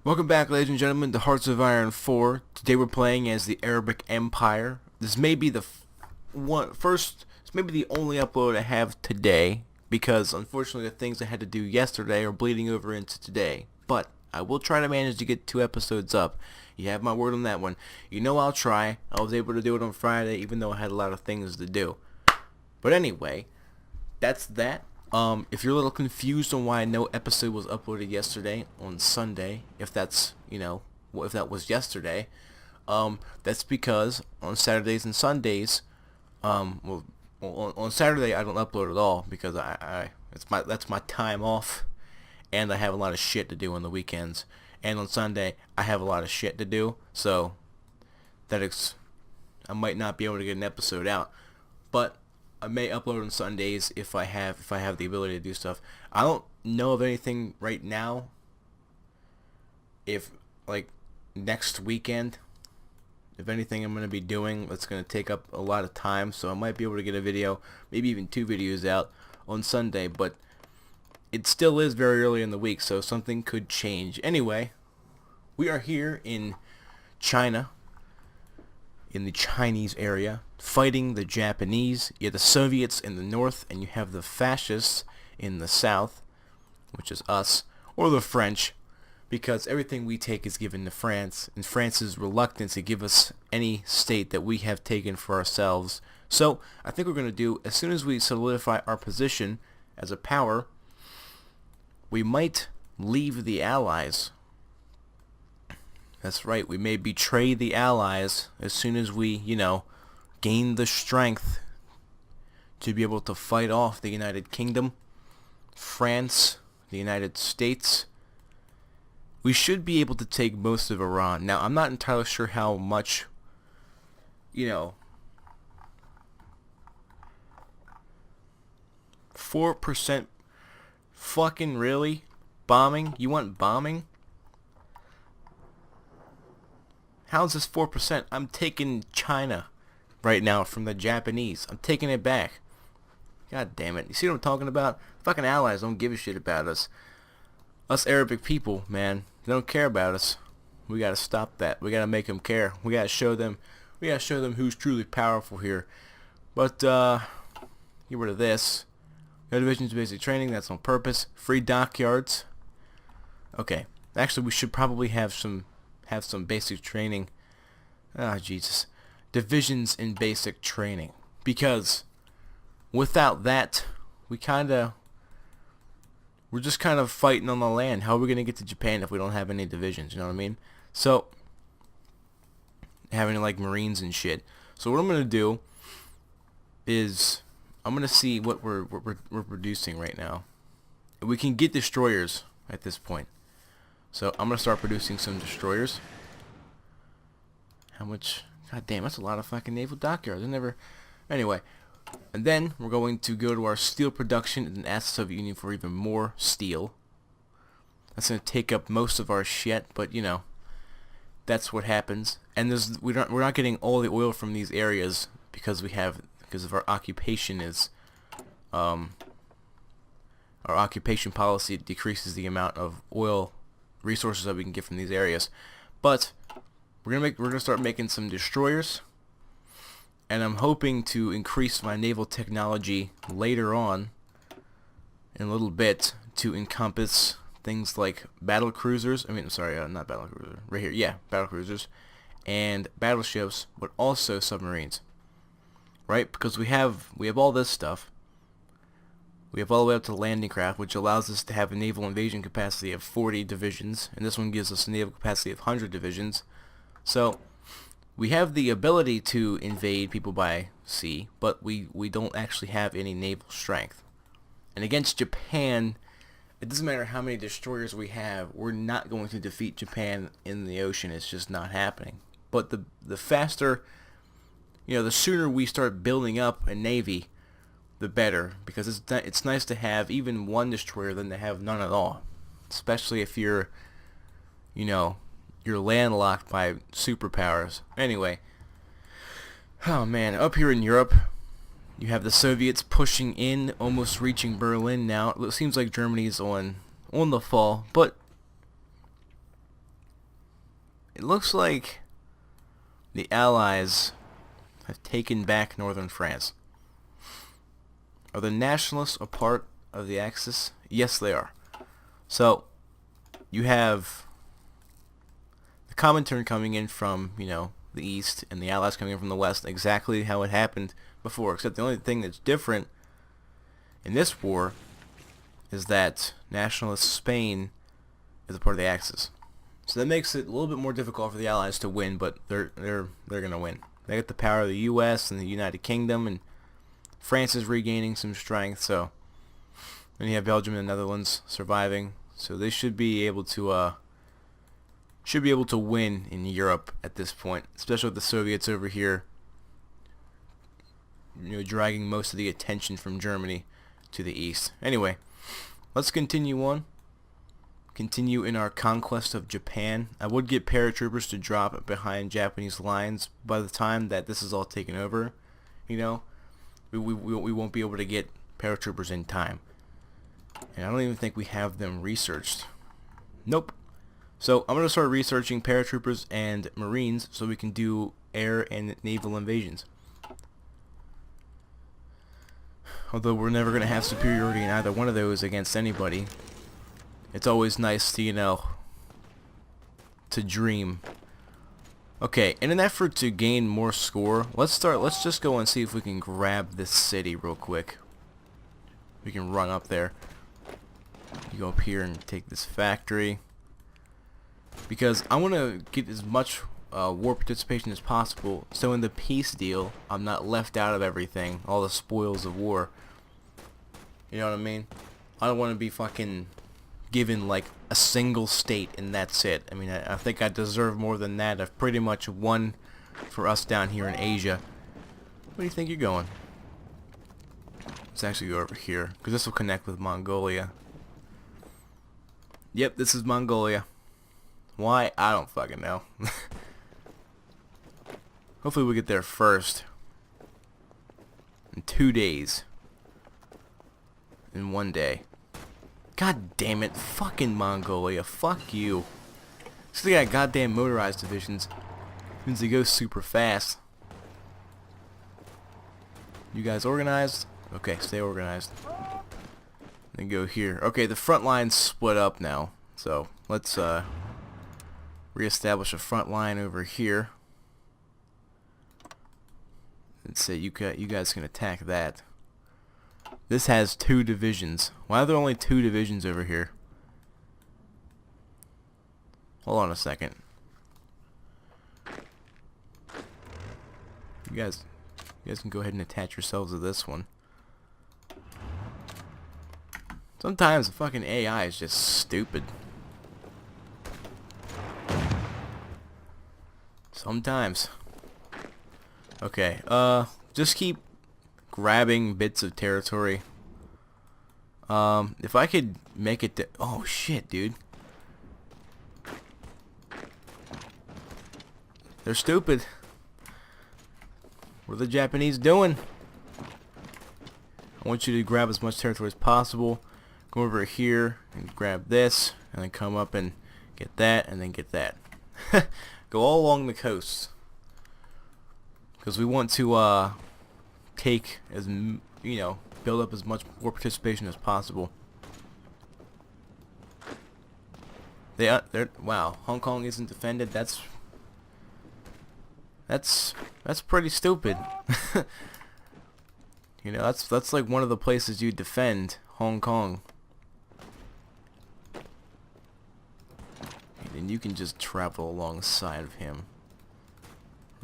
Welcome back, ladies and gentlemen, to Hearts of Iron 4. Today we're playing as the Arabic Empire. This may be the this may be the only upload I have today, because unfortunately the things I had to do yesterday are bleeding over into today. But I will try to manage to get 2 episodes up. You have my word on that one. You know I'll try. I was able to do it on Friday, even though I had a lot of things to do. But anyway, that's that. If you're a little confused on why no episode was uploaded yesterday on Sunday, if that's, if that was yesterday, that's because on Saturdays and Sundays, on Saturday I don't upload at all because that's my time off, and I have a lot of shit to do on the weekends, and on Sunday I have a lot of shit to do, so I might not be able to get an episode out, but I may upload on Sundays if I have the ability to do stuff. I don't know of anything right now. If next weekend, if anything I'm going to be doing that's going to take up a lot of time, so I might be able to get a video, maybe even 2 videos out on Sunday, but it still is very early in the week, so something could change. Anyway, we are here in China, in the Chinese area, fighting the Japanese. You have the Soviets in the north, and you have the fascists in the south, which is us, or the French, because everything we take is given to France, and France is reluctant to give us any state that we have taken for ourselves. So I think we're going to do, as soon as we solidify our position as a power, we might leave the Allies. That's right, we may betray the Allies as soon as we, gain the strength to be able to fight off the United Kingdom, France, the United States. We should be able to take most of Iran. Now, I'm not entirely sure how much, 4% fucking really? Bombing? You want bombing? How's this 4%? I'm taking China right now from the Japanese. I'm taking it back. God damn it. You see what I'm talking about? Fucking allies don't give a shit about us. Us Arabic people, man, they don't care about us. We gotta stop that. We gotta make them care. We gotta show them who's truly powerful here. But, get rid of this. No divisions basic training, that's on purpose. Free dockyards. Okay. Actually, we should probably have some basic training. Ah, Jesus. Divisions in basic training. Because without that, we're just kind of fighting on the land. How are we going to get to Japan if we don't have any divisions? You know what I mean? So, having Marines and shit. So what I'm going to do is I'm going to see what we're producing right now. We can get destroyers at this point. So I'm going to start producing some destroyers. How much? God damn, that's a lot of fucking naval dockyards. Anyway, and then we're going to go to our steel production and ask the Soviet Union for even more steel. That's going to take up most of our shit, but that's what happens. And we're not getting all the oil from these areas because of our occupation is our occupation policy decreases the amount of oil resources that we can get from these areas. But we're gonna start making some destroyers, and I'm hoping to increase my naval technology later on in a little bit to encompass things like battle cruisers. Not battle cruiser. Right here, yeah, battle cruisers and battleships, but also submarines. Right? Because we have all this stuff. We have all the way up to landing craft, which allows us to have a naval invasion capacity of 40 divisions, and this one gives us a naval capacity of 100 divisions. So we have the ability to invade people by sea, but we don't actually have any naval strength. And against Japan, it doesn't matter how many destroyers we have, we're not going to defeat Japan in the ocean. It's just not happening. But the faster, the sooner we start building up a navy, the better, because it's nice to have even one destroyer than to have none at all, especially if you're landlocked by superpowers. Anyway, oh man, up here in Europe, you have the Soviets pushing in, almost reaching Berlin now. It seems like Germany's on the fall, but it looks like the Allies have taken back northern France. Are the nationalists a part of the Axis? Yes, they are. So, you have the Comintern coming in from, you know, the east, and the Allies coming in from the west, exactly how it happened before, except the only thing that's different in this war is that nationalist Spain is a part of the Axis. So that makes it a little bit more difficult for the Allies to win, but they're gonna win. They got the power of the U.S. and the United Kingdom, and France is regaining some strength. So then you have Belgium and the Netherlands surviving, so they should be able to win in Europe at this point, especially with the Soviets over here, you know, dragging most of the attention from Germany to the east. Anyway, let's continue on. Continue in our conquest of Japan. I would get paratroopers to drop behind Japanese lines by the time that this is all taken over. You know, we won't be able to get paratroopers in time, and I don't even think we have them researched. Nope. So I'm gonna start researching paratroopers and Marines so we can do air and naval invasions. Although we're never gonna have superiority in either one of those against anybody, it's always nice to, you know, to dream. Okay, in an effort to gain more score, let's just go and see if we can grab this city real quick. We can run up there. You go up here and take this factory, because I want to get as much war participation as possible, so in the peace deal I'm not left out of everything, all the spoils of war. You know what I mean? I don't want to be fucking given like a single state and that's it. I mean, I think I deserve more than that. I've pretty much won for us down here in Asia. Where do you think you're going? Let's actually go over here, because this will connect with Mongolia. Yep, this is Mongolia. Why? I don't fucking know. Hopefully we get there first. In 2 days. In 1 day. God damn it. Fucking Mongolia. Fuck you. So they got goddamn motorized divisions. Means they go super fast. You guys organized? Okay, stay organized. Then go here. Okay, the front line's split up now. So let's reestablish a front line over here. Let's say you guys can attack that. This has 2 divisions. Why are there only 2 divisions over here? Hold on a second. You guys can go ahead and attach yourselves to this one. Sometimes the fucking AI is just stupid. Sometimes. Okay, just keep grabbing bits of territory. If I could make it to... Oh shit, dude. They're stupid. What are the Japanese doing? I want you to grab as much territory as possible. Go over here and grab this, and then come up and get that, and then get that. Go all along the coast, because we want to take as build up as much war participation as possible. Wow, Hong Kong isn't defended. That's pretty stupid. You know, that's like one of the places you defend, Hong Kong. And you can just travel alongside of him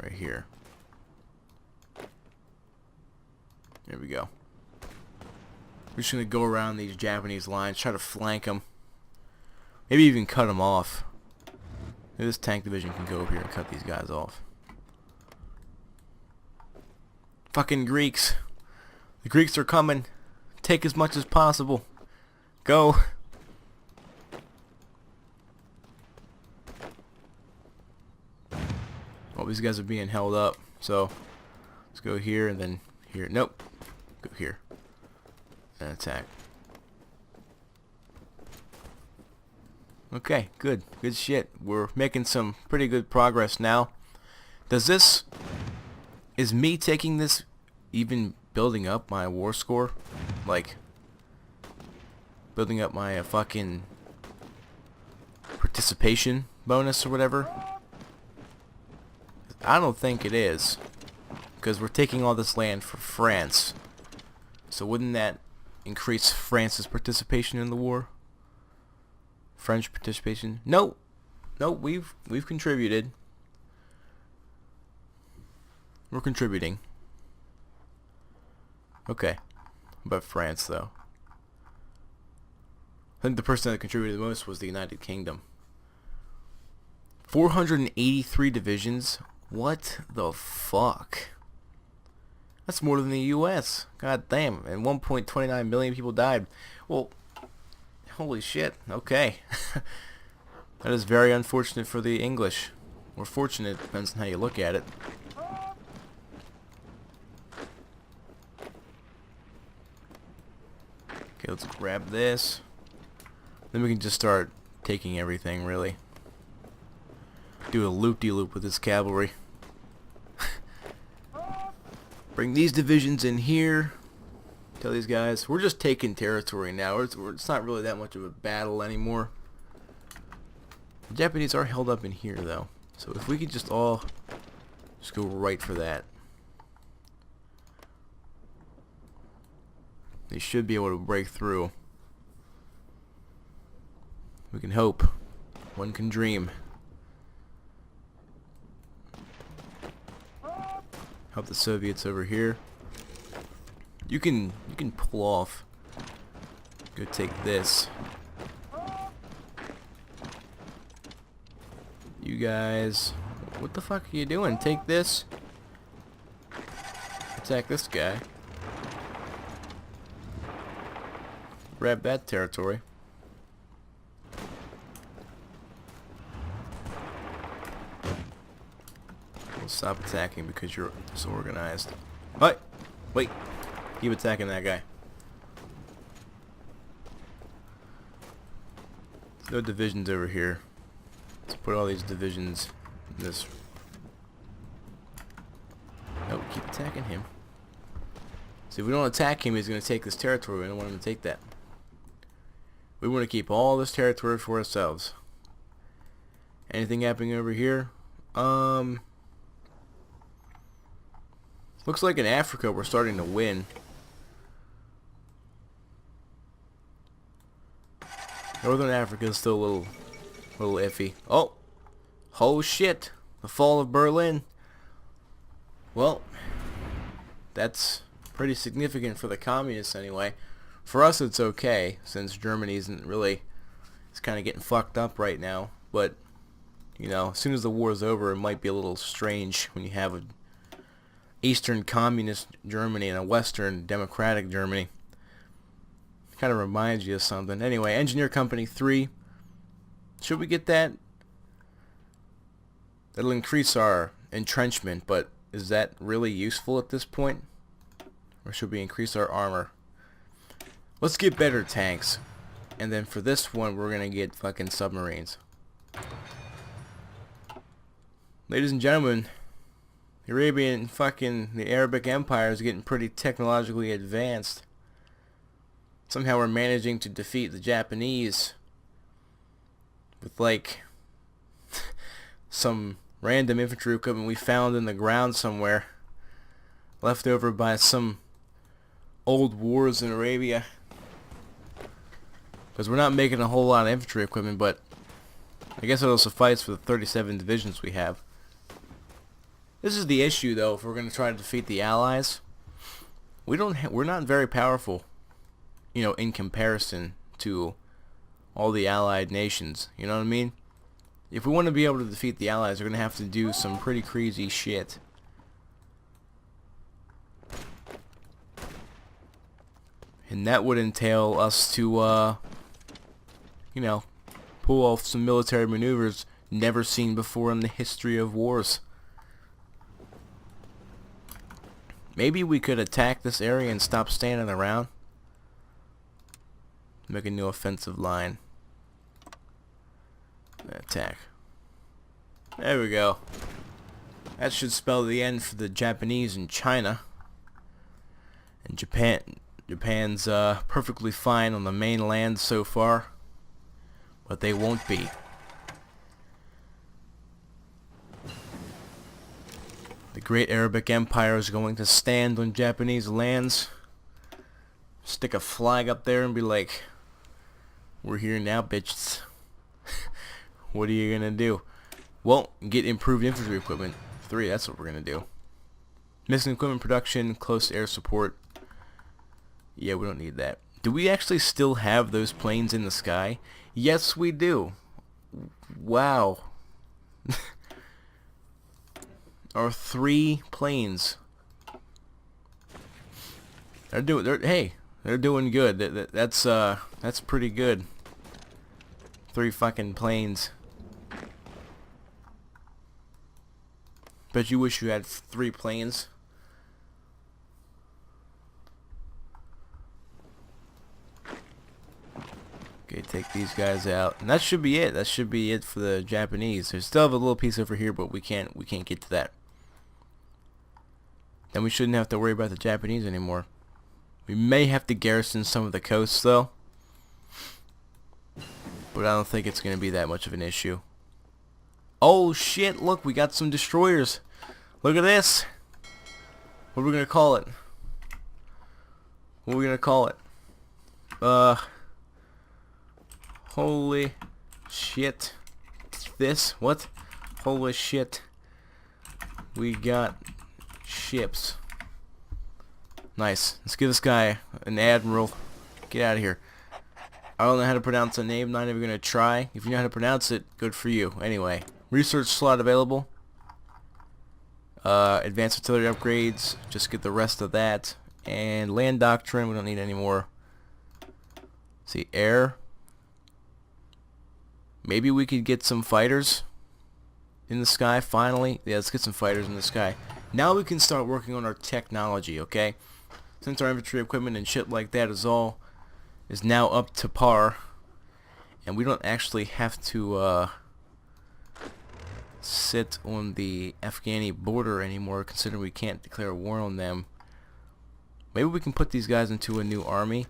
right here. There we go. We're just gonna go around these Japanese lines, try to flank them, maybe even cut them off. Maybe this tank division can go over here and cut these guys off. Fucking Greeks. The Greeks are coming. Take as much as possible. Go. Oh, these guys are being held up. So let's go here and then here. Nope. Go here. And attack. Okay, good. Good shit. We're making some pretty good progress now. Does this... Is me taking this even building up my war score? Like, building up my fucking participation bonus or whatever? I don't think it is. Because we're taking all this land for France. So wouldn't that increase France's participation in the war? French participation? No. No, we've contributed. We're contributing. Okay. But France, though. I think the person that contributed the most was the United Kingdom. 483 divisions? What the fuck? That's more than the U.S. God damn. And 1.29 million people died. Well, holy shit. Okay. That is very unfortunate for the English. Or fortunate, depends on how you look at it. Okay, let's grab this. Then we can just start taking everything, really. Do a loop-de-loop with this cavalry. Bring these divisions in here. Tell these guys, we're just taking territory now. It's not really that much of a battle anymore. The Japanese are held up in here, though. So if we could just all just go right for that. They should be able to break through. We can hope. One can dream. Help the Soviets over here. You can pull off. Go take this. You guys, what the fuck are you doing? Take this. Attack this guy. Grab that territory. We'll stop attacking because you're disorganized. What? Wait. Keep attacking that guy. There's no divisions over here. Let's put all these divisions in this. Nope, keep attacking him. See, if we don't attack him, he's going to take this territory. We don't want him to take that. We want to keep all this territory for ourselves. Anything happening over here? Looks like in Africa we're starting to win. Northern Africa is still a little iffy. Oh shit! The fall of Berlin. Well, that's pretty significant for the communists anyway. For us it's okay, since Germany isn't really... It's kind of getting fucked up right now. But, you know, as soon as the war is over, it might be a little strange when you have a Eastern Communist Germany and a Western Democratic Germany. Kind of reminds you of something. Anyway, Engineer Company 3. Should we get that? That'll increase our entrenchment, but is that really useful at this point? Or should we increase our armor? Let's get better tanks. And then for this one, we're going to get fucking submarines. Ladies and gentlemen, the Arabic Empire is getting pretty technologically advanced. Somehow we're managing to defeat the Japanese with like some random infantry equipment we found in the ground somewhere, left over by some old wars in Arabia. Because we're not making a whole lot of infantry equipment, but I guess it'll suffice for the 37 divisions we have. This is the issue, though, if we're going to try to defeat the Allies. We're not very powerful, you know, in comparison to all the Allied nations. You know what I mean? If we want to be able to defeat the Allies, we're going to have to do some pretty crazy shit. And that would entail us to, you know, pull off some military maneuvers never seen before in the history of wars. Maybe we could attack this area and stop standing around. Make a new offensive line. Attack. There we go. That should spell the end for the Japanese in China. And Japan's perfectly fine on the mainland so far, but they won't be. The Great Arabic Empire is going to stand on Japanese lands, stick a flag up there and be like, we're here now, bitches. What are you gonna do? Well, get improved infantry equipment. 3, that's what we're gonna do. Missing equipment production, close air support. Yeah, we don't need that. Do we actually still have those planes in the sky? Yes, we do. Wow. Our 3 planes. They're doing good. That's pretty good. 3 fucking planes. Bet you wish you had 3 planes. Okay, take these guys out, and that should be it. That should be it for the Japanese. They still have a little piece over here, but we can't get to that. Then we shouldn't have to worry about the Japanese anymore. We may have to garrison some of the coasts though, but I don't think it's going to be that much of an issue. Oh shit, look, we got some destroyers. Look at this. What are we going to call it? What are we going to call it? Holy shit. This? What? Holy shit. We got ships. Nice. Let's give this guy an admiral. Get out of here. I don't know how to pronounce the name. Not even going to try. If you know how to pronounce it, good for you. Anyway. Research slot available. Advanced artillery upgrades. Just get the rest of that. And land doctrine. We don't need any more. Let's see. Air. Maybe we could get some fighters in the sky finally. Yeah, let's get some fighters in the sky. Now we can start working on our technology, okay? Since our infantry equipment and shit like that is now up to par, and we don't actually have to sit on the Afghani border anymore, considering we can't declare war on them. Maybe we can put these guys into a new army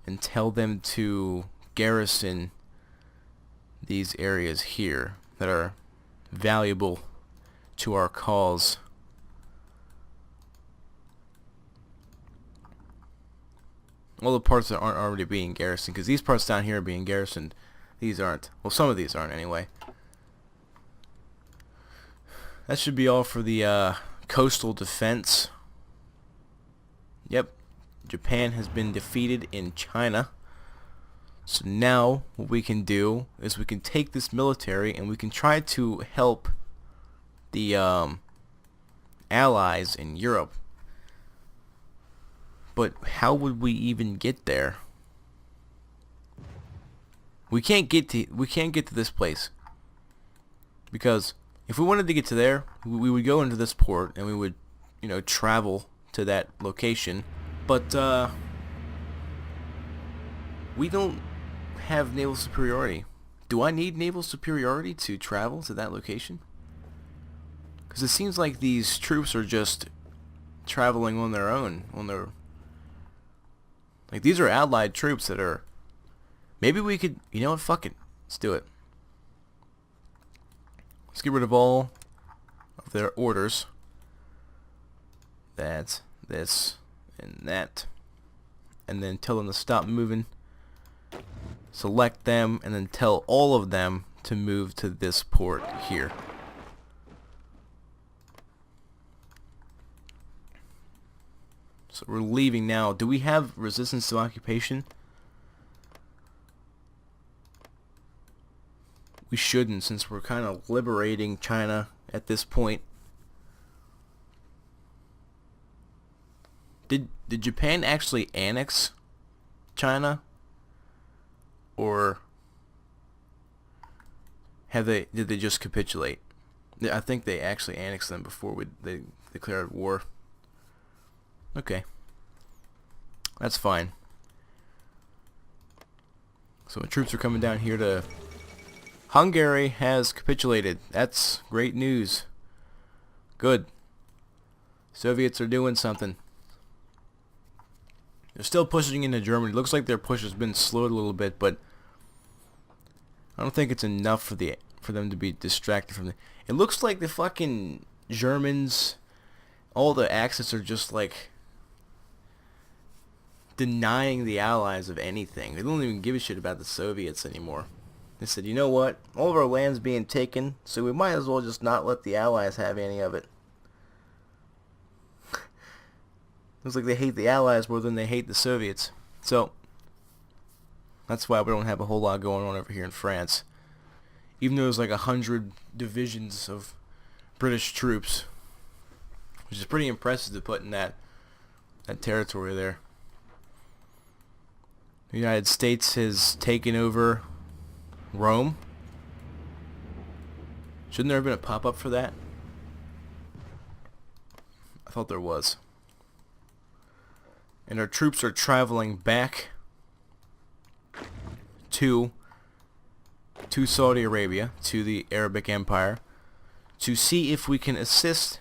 and tell them to garrison these areas here that are valuable to our cause. All the parts that aren't already being garrisoned, because these parts down here are being garrisoned. These aren't. Well, some of these aren't anyway. That should be all for the coastal defense. Yep, Japan has been defeated in China. So now what we can do is we can take this military and we can try to help the allies in Europe. But how would we even get there? We can't get to this place, because if we wanted to get to there, we would go into this port and we would, travel to that location. But we don't have naval superiority. Do I need naval superiority to travel to that location? Because it seems like these troops are just traveling on their own, like, these are allied troops that are... Maybe we could... You know what? Fuck it. Let's do it. Let's get rid of all of their orders. That, this, and that. And then tell them to stop moving. Select them, and then tell all of them to move to this port here. So we're leaving now. Do we have resistance to occupation? We shouldn't, since we're kind of liberating China at this point. Did Japan actually annex China? Or did they just capitulate? I think they actually annexed them before they declared war. Okay. That's fine. So the troops are coming down here to... Hungary has capitulated. That's great news. Good. Soviets are doing something. They're still pushing into Germany. Looks like their push has been slowed a little bit, but I don't think it's enough for them to be distracted from the... It looks like the fucking Germans, all the Axis are just like denying the Allies of anything. They don't even give a shit about the Soviets anymore. They said, you know what? All of our land's being taken, so we might as well just not let the Allies have any of it. Looks like they hate the Allies more than they hate the Soviets. So, that's why we don't have a whole lot going on over here in France. Even though there's like 100 divisions of British troops. Which is pretty impressive to put in that territory there. The United States has taken over Rome. Shouldn't there have been a pop-up for that? I thought there was. And our troops are traveling back to Saudi Arabia, to the Arabic Empire, to see if we can assist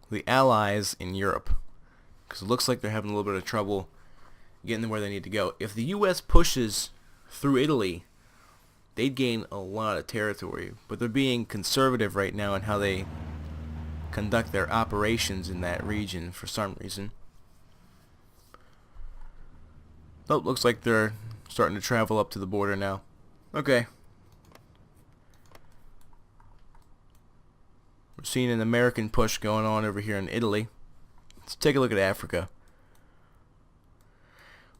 the Allies in Europe. Because it looks like they're having a little bit of trouble getting to where they need to go. If the U.S. pushes through Italy, they'd gain a lot of territory. But they're being conservative right now in how they conduct their operations in that region for some reason. Oh, looks like they're starting to travel up to the border now. Okay. We're seeing an American push going on over here in Italy. Let's take a look at Africa.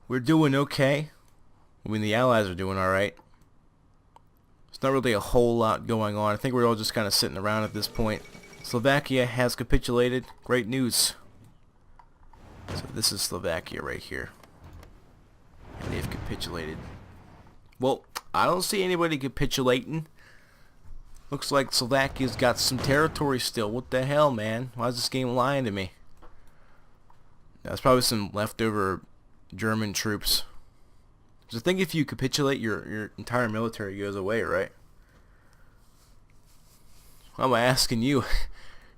We're doing okay. I mean, the Allies are doing alright. There's not really a whole lot going on. I think we're all just kind of sitting around at this point. Slovakia has capitulated. Great news. So this is Slovakia right here. And they've capitulated. Well, I don't see anybody capitulating. Looks like Slovakia's got some territory still. What the hell, man? Why is this game lying to me? That's probably some leftover German troops. Because I think if you capitulate, your entire military goes away, right? Why am I asking you?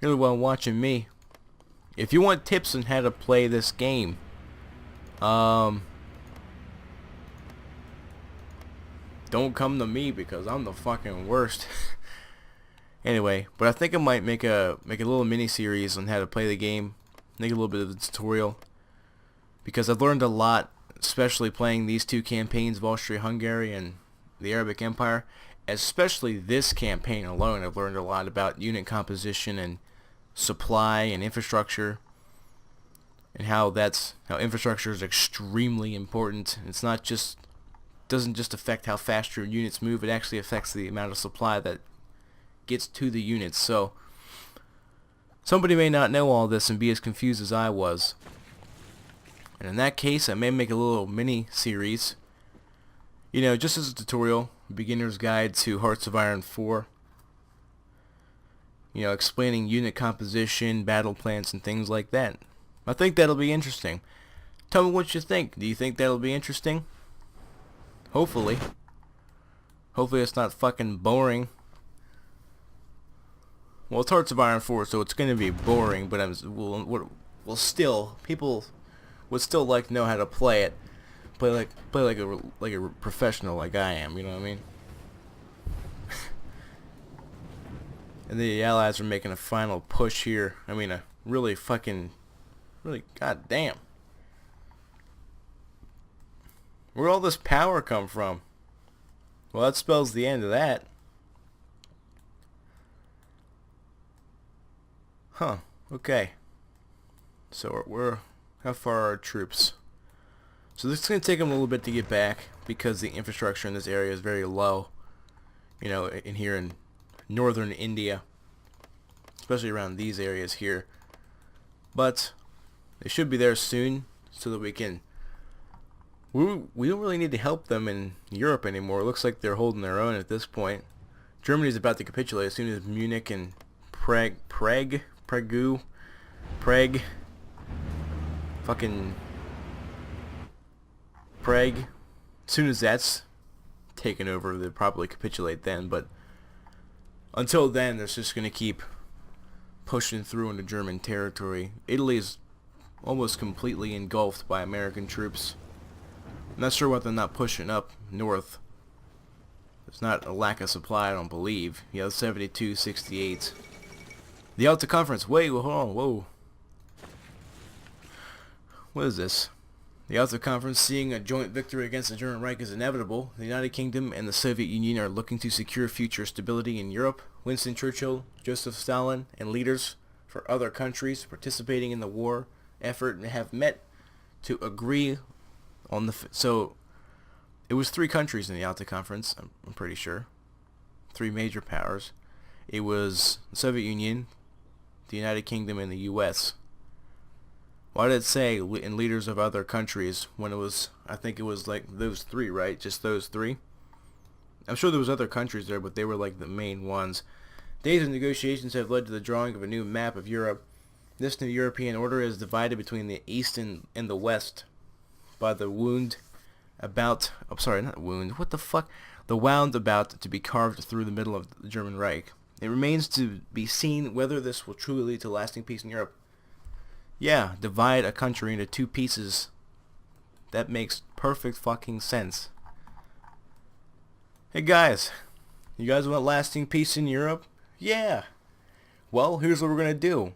You're the one watching me. If you want tips on how to play this game, don't come to me because I'm the fucking worst. Anyway, but I think I might make a little mini series on how to play the game, make a little bit of a tutorial, because I've learned a lot, especially playing these two campaigns of Austria-Hungary and the Arabic Empire. Especially this campaign alone, I've learned a lot about unit composition and supply and infrastructure, and how infrastructure is extremely important. It's not just doesn't just affect how fast your units move, it actually affects the amount of supply that gets to the units. So somebody may not know all this and be as confused as I was. And in that case, I may make a little mini series, you know, just as a tutorial, beginner's guide to Hearts of Iron 4. You know, explaining unit composition, battle plans, and things like that. I think that'll be interesting. Tell me what you think. Do you think that'll be interesting? Hopefully. Hopefully it's not fucking boring. Well, it's Hearts of Iron 4, so it's going to be boring, but we'll still, people would still like to know how to play it. Play like a professional like I am, you know what I mean? And the Allies are making a final push here. I mean, a really goddamn. Where'd all this power come from? Well, that spells the end of that. Huh, okay. So how far are our troops? So this is going to take them a little bit to get back because the infrastructure in this area is very low. You know, in here in northern India. Especially around these areas here. But they should be there soon so that we can... We don't really need to help them in Europe anymore. It looks like they're holding their own at this point. Germany's about to capitulate as soon as Munich and Prague, as soon as that's taken over, they'd probably capitulate then. But until then, they're just going to keep pushing through into German territory. Italy is almost completely engulfed by American troops. I'm not sure why they're not pushing up north. There's not a lack of supply, I don't believe. Yeah, 72, 68. The Yalta Conference. Wait, hold on, whoa. What is this? The Yalta Conference, seeing a joint victory against the German Reich is inevitable. The United Kingdom and the Soviet Union are looking to secure future stability in Europe. Winston Churchill, Joseph Stalin, and leaders for other countries participating in the war effort have met to agree on the... So, it was 3 countries in the Yalta Conference, I'm pretty sure. 3 major powers. It was the Soviet Union, the United Kingdom, and the U.S. Why did it say in leaders of other countries when it was, I think it was like those 3, right? Just those 3? I'm sure there was other countries there, but they were like the main ones. Days of negotiations have led to the drawing of a new map of Europe. This new European order is divided between the East and the West by the wound about... I'm sorry, not wound. What the fuck? The wound about to be carved through the middle of the German Reich. It remains to be seen whether this will truly lead to lasting peace in Europe. Yeah, divide a country into 2 pieces. That makes perfect fucking sense. Hey guys, you guys want lasting peace in Europe? Yeah. Well, here's what we're going to do.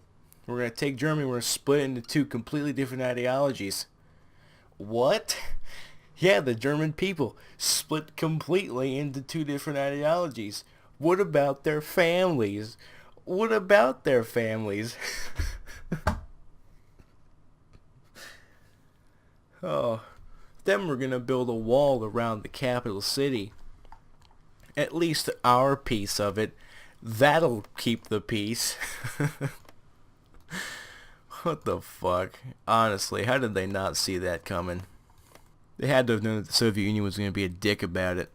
We're going to take Germany, we're going to split it into 2 completely different ideologies. What? Yeah, the German people split completely into 2 different ideologies. What about their families? What about their families? Oh, then we're going to build a wall around the capital city. At least our piece of it. That'll keep the peace. What the fuck? Honestly, how did they not see that coming? They had to have known that the Soviet Union was going to be a dick about it.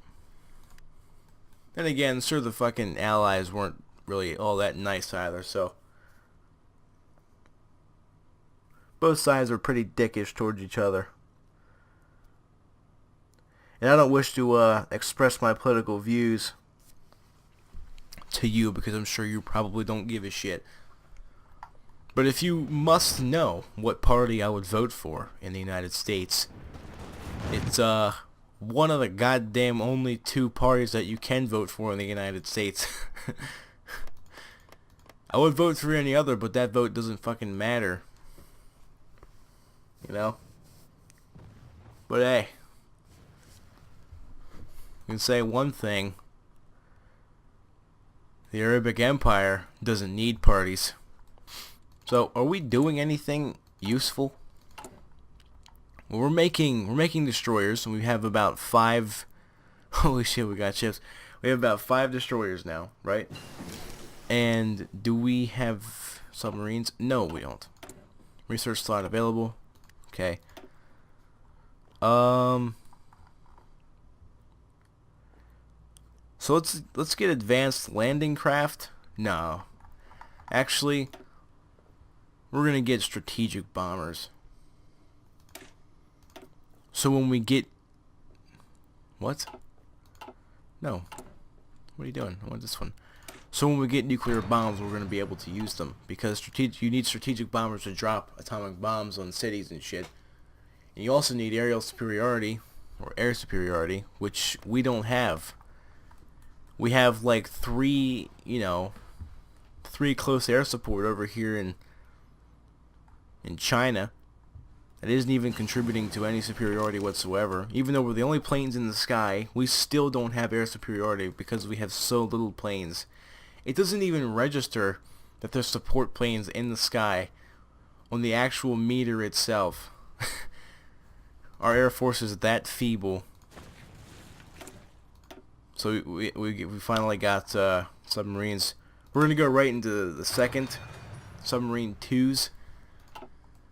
Then again, sure, the fucking Allies weren't really all that nice either, so... Both sides were pretty dickish towards each other. And I don't wish to express my political views to you because I'm sure you probably don't give a shit. But if you must know what party I would vote for in the United States, it's one of the goddamn only 2 parties that you can vote for in the United States. I would vote for any other, but that vote doesn't fucking matter. You know? But hey, you can say one thing. The Arabic Empire doesn't need parties. So, are we doing anything useful? Well, we're making destroyers, and we have about 5... Holy shit, we got ships. We have about 5 destroyers now, right? And do we have submarines? No, we don't. Research slot available. Okay. So let's get advanced landing craft. No. Actually, we're going to get strategic bombers. So when we get... What? No. What are you doing? I want this one. So when we get nuclear bombs, we're going to be able to use them. Because you need strategic bombers to drop atomic bombs on cities and shit. And you also need aerial superiority, or air superiority, which we don't have. We have like 3 close air support over here in China. That isn't even contributing to any superiority whatsoever. Even though we're the only planes in the sky, we still don't have air superiority because we have so little planes. It doesn't even register that there's support planes in the sky on the actual meter itself. Our air force is that feeble. So we finally got submarines. We're going to go right into the second submarine 2s.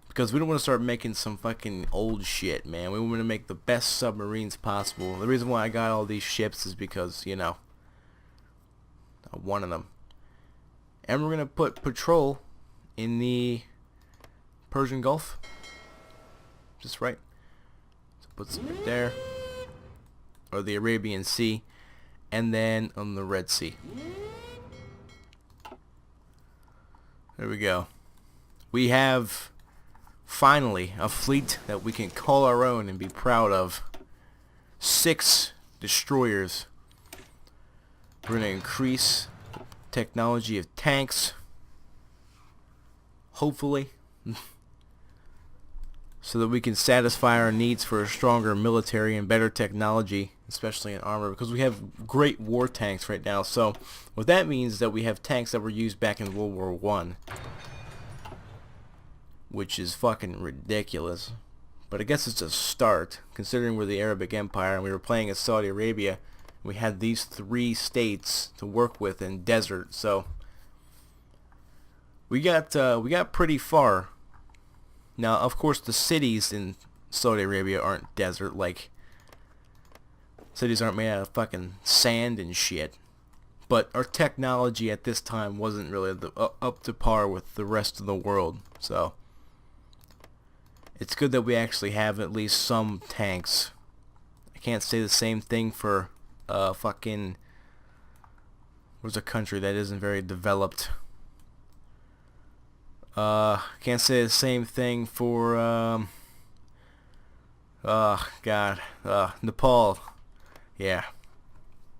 Because we don't want to start making some fucking old shit, man. We want to make the best submarines possible. The reason why I got all these ships is because, you know, I wanted them. And we're going to put patrol in the Persian Gulf. Just right. So put some right there. or the Arabian Sea, and then on the Red Sea. There we go. We have finally a fleet that we can call our own and be proud of. 6 destroyers. We're going to increase the technology of tanks, hopefully, so that we can satisfy our needs for a stronger military and better technology, especially in armor, because we have great war tanks right now. So what that means is that we have tanks that were used back in World War I, which is fucking ridiculous. But I guess it's a start, considering we're the Arabic Empire and we were playing as Saudi Arabia. We had these 3 states to work with in desert, so we got pretty far. Now, of course, the cities in Saudi Arabia aren't desert. Like, cities aren't made out of fucking sand and shit. But our technology at this time wasn't really up to par with the rest of the world, so it's good that we actually have at least some tanks. I can't say the same thing for fucking, where's a country that isn't very developed? Can't say the same thing for Nepal. Yeah,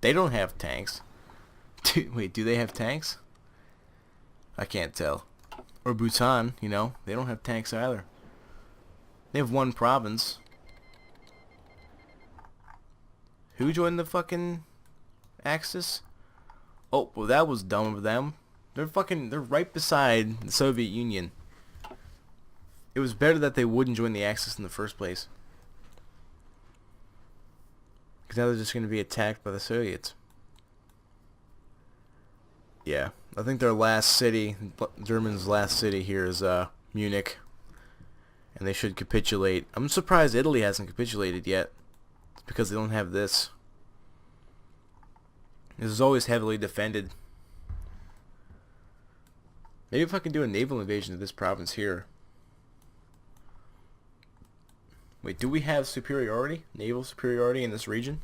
they don't have tanks. Wait, do they have tanks? I can't tell. Or Bhutan, you know, they don't have tanks either. They have 1 province. Who joined the fucking Axis? Oh, well, that was dumb of them. They're right beside the Soviet Union. It was better that they wouldn't join the Axis in the first place, because now they're just going to be attacked by the Soviets. Yeah, I think their last city, Germany's last city here is Munich, and they should capitulate. I'm surprised Italy hasn't capitulated yet. It's because they don't have this. This is always heavily defended. Maybe if I can do a naval invasion of this province here. Wait, do we have superiority? Naval superiority in this region?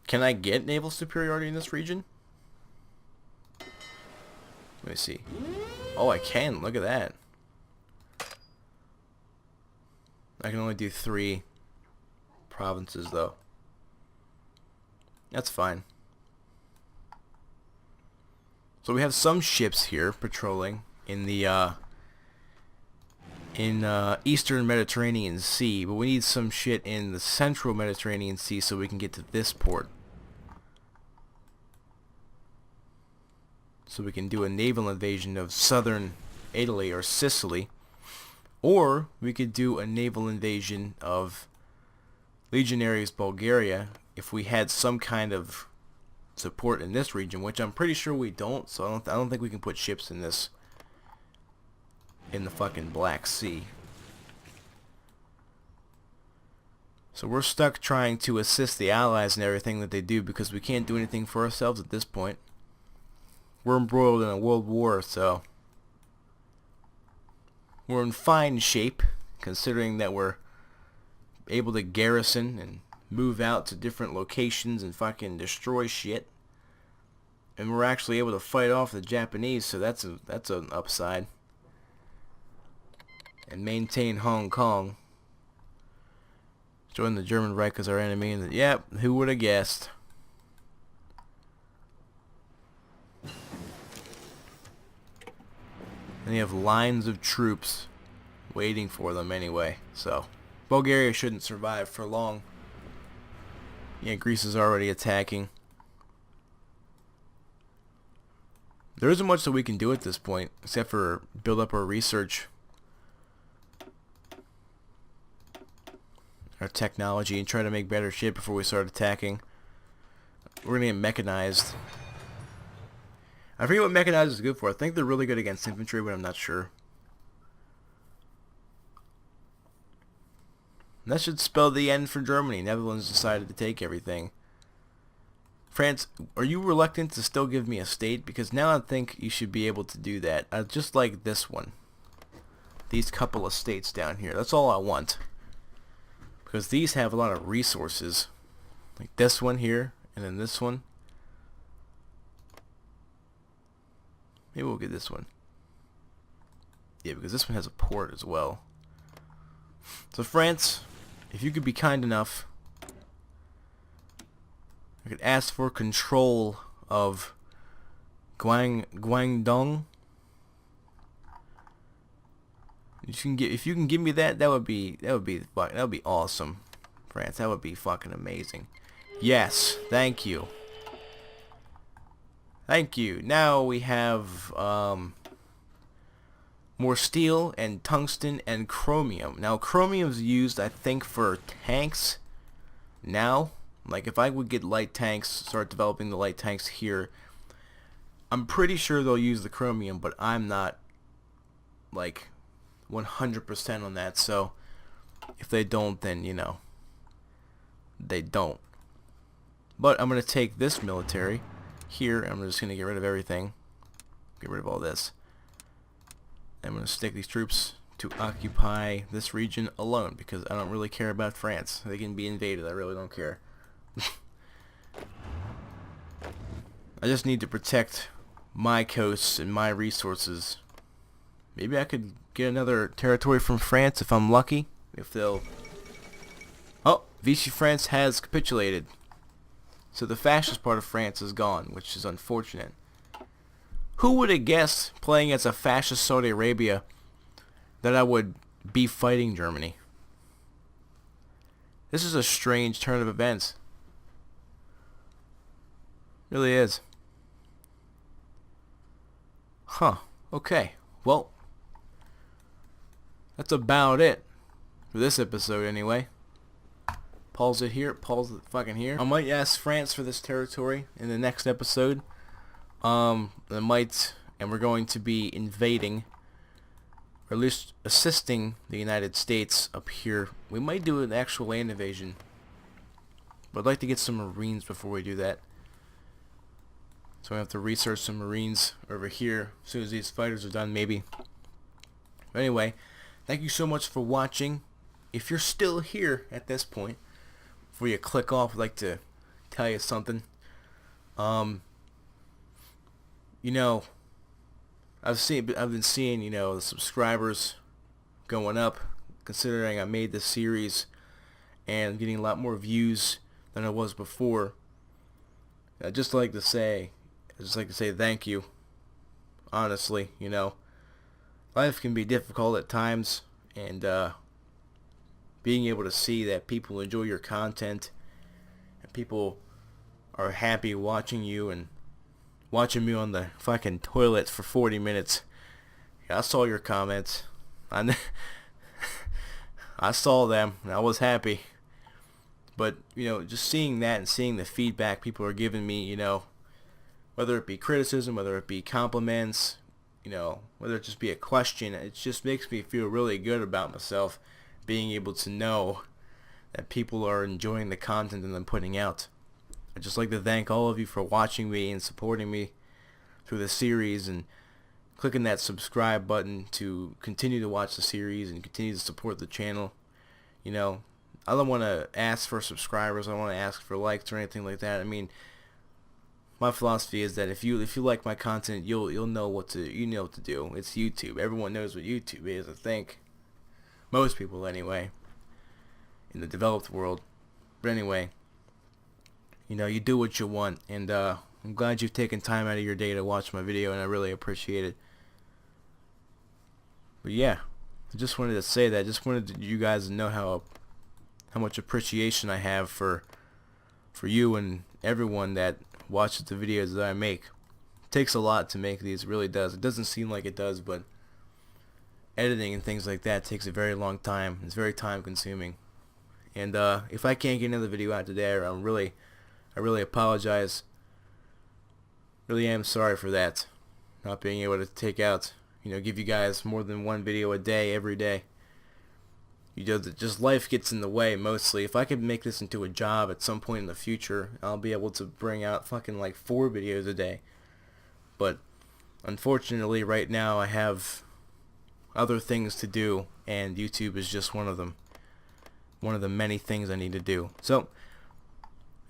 Can I get naval superiority in this region? Let me see. Oh, I can. Look at that. I can only do 3 provinces, though. That's fine. So we have some ships here patrolling in the Eastern Mediterranean Sea, but we need some shit in the Central Mediterranean Sea so we can get to this port. So we can do a naval invasion of southern Italy or Sicily, or we could do a naval invasion of Legionaries Bulgaria if we had some kind of support in this region, which I'm pretty sure we don't. So I don't think we can put ships in this, in the fucking Black Sea. So we're stuck trying to assist the Allies in everything that they do, because we can't do anything for ourselves at this point. We're embroiled in a world war, so we're in fine shape, considering that we're able to garrison and move out to different locations and fucking destroy shit. And we're actually able to fight off the Japanese, so that's an upside. And maintain Hong Kong. Join the German Reich as our enemy, and yep, who would have guessed? And you have lines of troops waiting for them anyway, so Bulgaria shouldn't survive for long. Yeah, Greece is already attacking. There isn't much that we can do at this point, except for build up our research, our technology, and try to make better shit before we start attacking. We're gonna get mechanized. I forget what mechanized is good for. I think they're really good against infantry, but I'm not sure. And that should spell the end for Germany. Netherlands decided to take everything. France, are you reluctant to still give me a state? Because now I think you should be able to do that. Just like this one. These couple of states down here. That's all I want. Because these have a lot of resources. like this one here, and then this one. Maybe we'll get this one. Yeah, because this one has a port as well. So France, if you could be kind enough, I could ask for control of Guangdong. If you can give me that, that would be awesome, France. That would be fucking amazing. Yes, thank you. Thank you. Now we have more steel and tungsten and chromium. Now chromium's used, I think, for tanks. Now, like if I would get light tanks, start developing the light tanks here, I'm pretty sure they'll use the chromium, but I'm not like 100% on that. So if they don't, then you know, they don't. But I'm gonna take this military here. I'm just gonna get rid of everything. Get rid of all this. I'm gonna stick these troops to occupy this region alone because I don't really care about France. They can be invaded. I really don't care. I just need to protect my coasts and my resources. Maybe I could get another territory from France if I'm lucky. If they'll... Oh, Vichy France has capitulated. So the fascist part of France is gone, which is unfortunate. Who would have guessed, playing as a fascist Saudi Arabia, that I would be fighting Germany? This is a strange turn of events. It really is. Huh. Okay. Well, that's about it for this episode anyway. Pause it here. Pause it fucking here. I might ask France for this territory in the next episode. And we're going to be invading, or at least assisting the United States up here. We might do an actual land invasion, but I'd like to get some Marines before we do that. So I have to research some Marines over here as soon as these fighters are done, maybe. But anyway, thank you so much for watching. If you're still here at this point, before you click off, I'd like to tell you something. You know, I've been seeing, you know, the subscribers going up, considering I made this series and getting a lot more views than I was before. I'd just like to say thank you. Honestly, you know, life can be difficult at times, and being able to see that people enjoy your content and people are happy watching you and watching me on the fucking toilet for 40 minutes. Yeah, I saw your comments. I saw them and I was happy. But, you know, just seeing that and seeing the feedback people are giving me, you know, whether it be criticism, whether it be compliments, you know, whether it just be a question, it just makes me feel really good about myself, being able to know that people are enjoying the content that I'm putting out. I'd just like to thank all of you for watching me and supporting me through the series and clicking that subscribe button to continue to watch the series and continue to support the channel. You know, I don't want to ask for subscribers. I don't want to ask for likes or anything like that. I mean, my philosophy is that if you like my content, you'll know what to do. It's YouTube. Everyone knows what YouTube is, I think. Most people anyway, in the developed world. But anyway, you know, you do what you want, and I'm glad you've taken time out of your day to watch my video, and I really appreciate it. But yeah, I just wanted to say that. I just wanted you guys to know how much appreciation I have for you and everyone that watches the videos that I make. It takes a lot to make these, it really does. It doesn't seem like it does, but editing and things like that takes a very long time. It's very time consuming. And if I can't get another video out today, I really apologize. Really am sorry for that. Not being able to take out, you know, give you guys more than one video a day, every day. You know, just life gets in the way mostly. If I could make this into a job at some point in the future, I'll be able to bring out fucking like 4 videos a day. But unfortunately, right now I have other things to do, and YouTube is just one of them. One of the many things I need to do. So,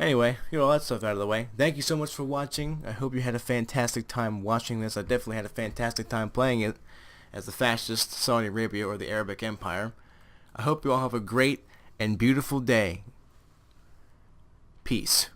Anyway, all that stuff out of the way. Thank you so much for watching. I hope you had a fantastic time watching this. I definitely had a fantastic time playing it as the fascist Saudi Arabia or the Arabic Empire. I hope you all have a great and beautiful day. Peace.